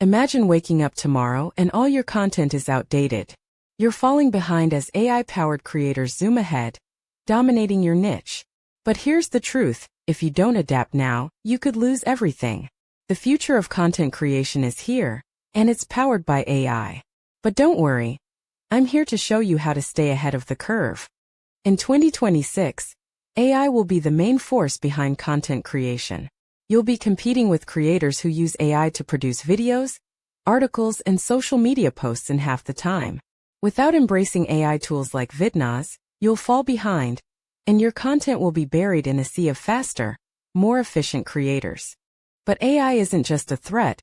Imagine waking up tomorrow and all your content is outdated. You're falling behind as AI-powered creators zoom ahead, dominating your niche. But here's the truth, if you don't adapt now, you could lose everything. The future of content creation is here, and it's powered by AI. But don't worry, I'm here to show you how to stay ahead of the curve. In 2026, AI will be the main force behind content creation. You'll be competing with creators who use AI to produce videos, articles, and social media posts in half the time. Without embracing AI tools like Vidnoz, you'll fall behind, and your content will be buried in a sea of faster, more efficient creators. But AI isn't just a threat,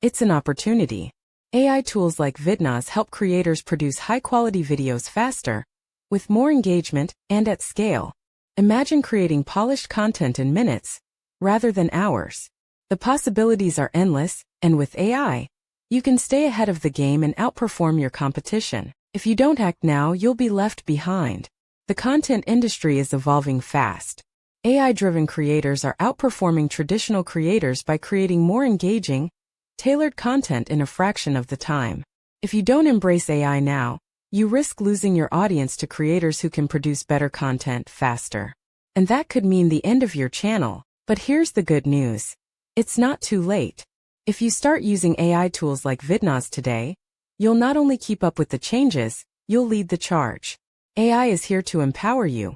it's an opportunity. AI tools like Vidnoz help creators produce high-quality videos faster, with more engagement, and at scale. Imagine creating polished content in minutes, rather than hours. The possibilities are endless, and with AI, you can stay ahead of the game and outperform your competition. If you don't act now, you'll be left behind. The content industry is evolving fast. AI-driven creators are outperforming traditional creators by creating more engaging, tailored content in a fraction of the time. If you don't embrace AI now, you risk losing your audience to creators who can produce better content faster. And that could mean the end of your channel. But here's the good news. It's not too late. If you start using AI tools like Vidnoz today, you'll not only keep up with the changes, you'll lead the charge. AI is here to empower you,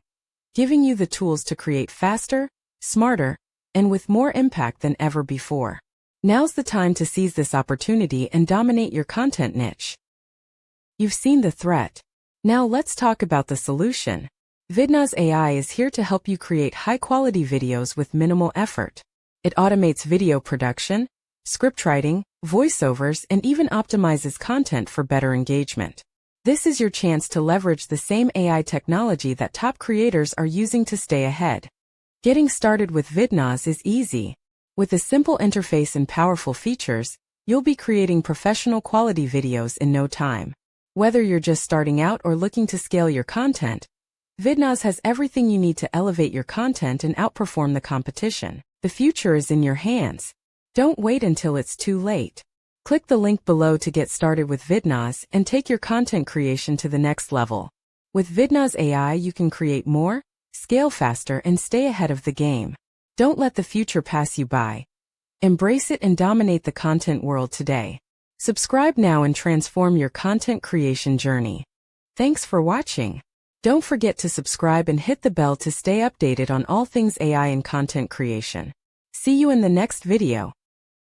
giving you the tools to create faster, smarter, and with more impact than ever before. Now's the time to seize this opportunity and dominate your content niche. You've seen the threat. Now let's talk about the solution. Vidnoz AI is here to help you create high-quality videos with minimal effort. It automates video production, scriptwriting, voiceovers, and even optimizes content for better engagement. This is your chance to leverage the same AI technology that top creators are using to stay ahead. Getting started with Vidnoz is easy. With a simple interface and powerful features, you'll be creating professional quality videos in no time. Whether you're just starting out or looking to scale your content, Vidnoz has everything you need to elevate your content and outperform the competition. The future is in your hands. Don't wait until it's too late. Click the link below to get started with Vidnoz and take your content creation to the next level. With Vidnoz AI, you can create more, scale faster, and stay ahead of the game. Don't let the future pass you by. Embrace it and dominate the content world today. Subscribe now and transform your content creation journey. Thanks for watching. Don't forget to subscribe and hit the bell to stay updated on all things AI and content creation. See you in the next video.